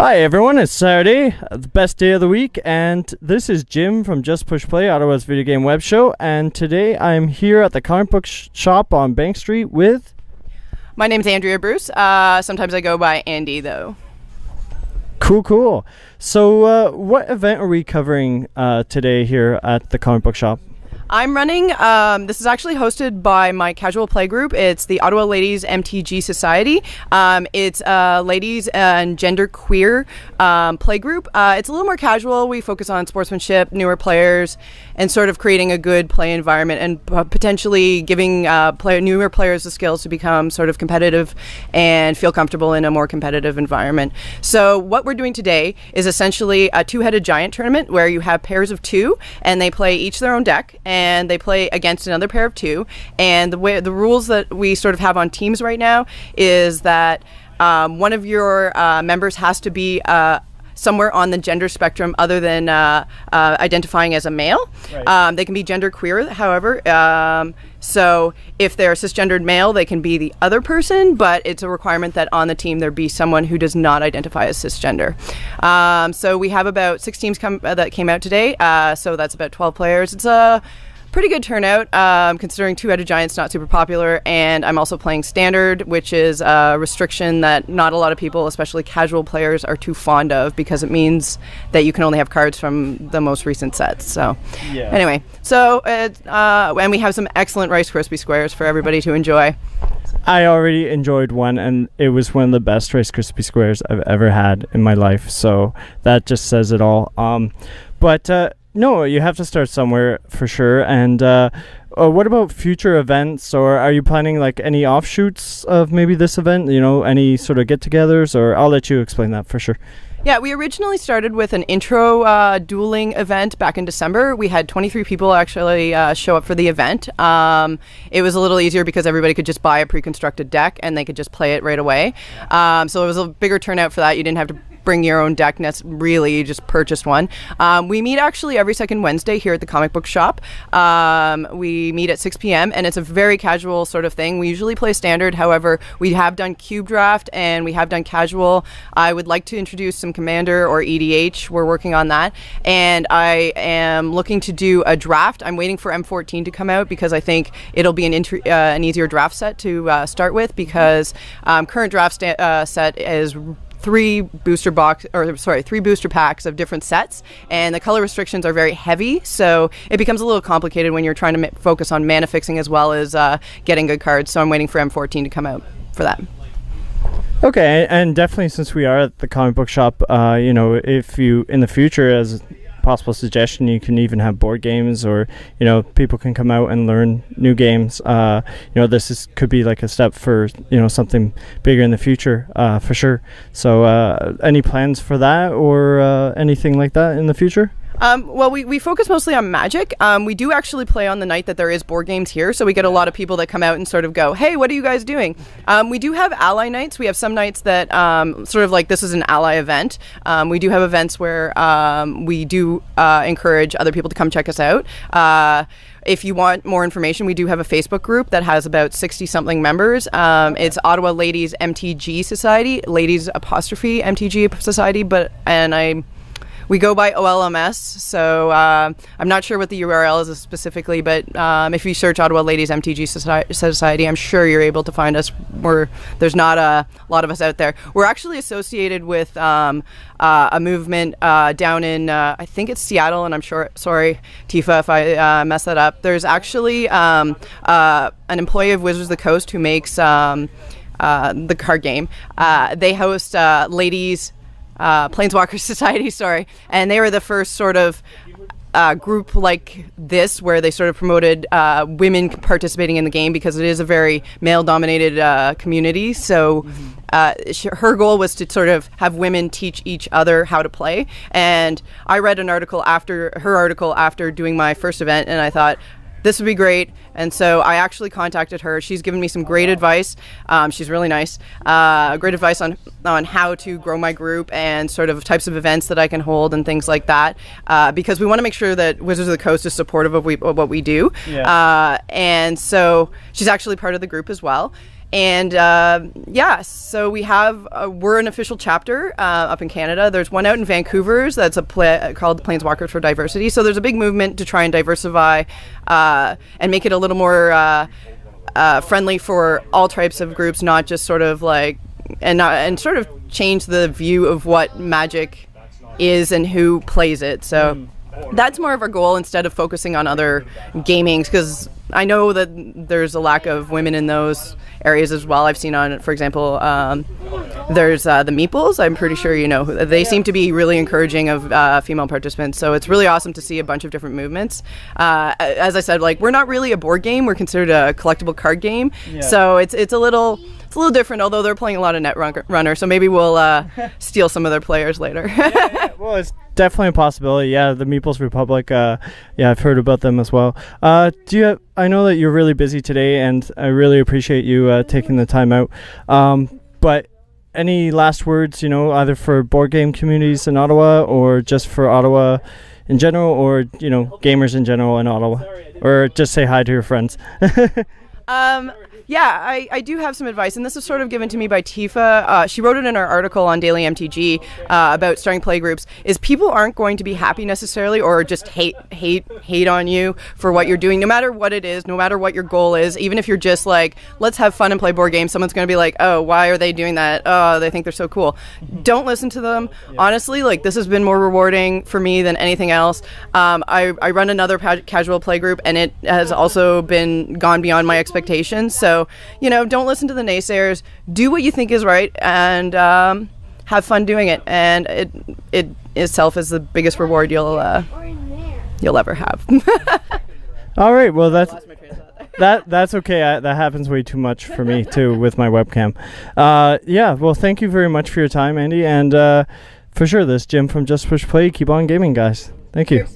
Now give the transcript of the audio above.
Hi everyone, it's Saturday, the best day of the week, and this is Jim from Just Push Play, Ottawa's video game web show, and today I'm here at the comic book shop on Bank Street with... My name's Andrea Bruce. Sometimes I go by Andy, though. Cool. So what event are we covering today here at the comic book shop? I'm running, this is actually hosted by my casual play group. It's the Ottawa Ladies MTG Society. It's ladies and gender queer play group. It's a little more casual. We focus on sportsmanship, newer players, and sort of creating a good play environment and potentially giving newer players the skills to become sort of competitive and feel comfortable in a more competitive environment. So what we're doing today is essentially a two-headed giant tournament where you have pairs of two and they play each their own deck and they play against another pair of two. And the rules that we sort of have on teams right now is that one of your members has to be somewhere on the gender spectrum other than identifying as a male. Right. They can be gender queer, however. So if they're a cisgendered male, they can be the other person, but it's a requirement that on the team there be someone who does not identify as cisgender. So we have about 6 teams that came out today, so that's about 12 players. It's a pretty good turnout, considering two-headed giant's not super popular, and I'm also playing standard, which is a restriction that not a lot of people, especially casual players, are too fond of because it means that you can only have cards from the most recent sets. So anyway, and we have some excellent Rice Krispie squares for everybody to enjoy. I already enjoyed one, and it was one of the best Rice Krispie squares I've ever had in my life, so that just says it all. No, you have to start somewhere for sure. And what about future events, or are you planning like any offshoots of maybe this event? You know, any sort of get-togethers, or I'll let you explain that for sure. Yeah, we originally started with an intro dueling event back in December. We had 23 people actually show up for the event. It was a little easier because everybody could just buy a pre-constructed deck and they could just play it right away. So it was a bigger turnout for that. You didn't have to bring your own deck, really, you just purchased one. We meet actually every second Wednesday here at the comic book shop. We meet at 6 p.m. and it's a very casual sort of thing. We usually play standard, however, we have done cube draft and we have done casual. I would like to introduce some commander or EDH. We're working on that. And I am looking to do a draft. I'm waiting for M14 to come out because I think it'll be an easier draft set to start with, because current draft set is 3 booster packs of different sets, and the color restrictions are very heavy, so it becomes a little complicated when you're trying to focus on mana fixing as well as getting good cards. So I'm waiting for M14 to come out for that. Okay, and definitely since we are at the comic book shop, if you in the future, as possible suggestion, you can even have board games, or people can come out and learn new games. This could be like a step for something bigger in the future, for sure. So any plans for that, or anything like that in the future? Well, we focus mostly on Magic. We do actually play on the night that there is board games here, so we get a lot of people that come out and sort of go, hey, what are you guys doing? We do have ally nights. We have some nights that sort of like this is an ally event. We do have events where we do encourage other people to come check us out. If you want more information, we do have a Facebook group that has about 60-something members. It's Ottawa Ladies MTG Society, Ladies apostrophe MTG Society, we go by OLMS, so I'm not sure what the URL is specifically, but if you search Ottawa Ladies MTG Society, I'm sure you're able to find us. There's not a lot of us out there. We're actually associated with a movement down in, I think it's Seattle, and I'm sure, sorry, Tifa, if I mess that up. There's actually an employee of Wizards of the Coast who makes the card game. They host Ladies... Planeswalkers Society, and they were the first sort of group like this where they sort of promoted women participating in the game, because it is a very male-dominated community. So her goal was to sort of have women teach each other how to play. And I read an article after doing my first event, and I thought, this would be great. And so I actually contacted her. She's given me some great advice. She's really nice. Great advice on how to grow my group and sort of types of events that I can hold and things like that. Because we want to make sure that Wizards of the Coast is supportive of what we do. Yeah. And so she's actually part of the group as well. And so we have we're an official chapter up in Canada. There's one out in Vancouver that's called Planeswalkers for Diversity. So there's a big movement to try and diversify and make it a little more friendly for all types of groups, not just sort of like and sort of change the view of what Magic is and who plays it. So that's more of our goal instead of focusing on other gamings, because I know that there's a lack of women in those areas as well. I've seen on, for example, there's the Meeples. I'm pretty sure you know. They seem to be really encouraging of female participants. So it's really awesome to see a bunch of different movements. As I said, like, we're not really a board game. We're considered a collectible card game. Yeah. So it's a little different, although they're playing a lot of Netrunner, so maybe we'll steal some of their players later. Yeah. Well, it's definitely a possibility. Yeah, the Meeples Republic, I've heard about them as well. I know that you're really busy today, and I really appreciate you taking the time out. But any last words, either for board game communities in Ottawa, or just for Ottawa in general, or, gamers in general in Ottawa? Or just say hi to your friends. Yeah, I do have some advice, and this was sort of given to me by Tifa. She wrote it in her article on Daily MTG about starting play groups, is people aren't going to be happy necessarily, or just hate on you for what you're doing, no matter what it is, no matter what your goal is. Even if you're just like, let's have fun and play board games, someone's going to be like, oh, why are they doing that? Oh, they think they're so cool. Don't listen to them. Yeah. Honestly, like, this has been more rewarding for me than anything else. I run another casual play group, and it has also gone beyond my expectations. So, don't listen to the naysayers. Do what you think is right, and have fun doing it. And it itself is the biggest reward you'll ever have. All right. Well, that's okay. That happens way too much for me too with my webcam. Well, thank you very much for your time, Andy. And for sure, this Jim from Just Push Play. Keep on gaming, guys. Thank you.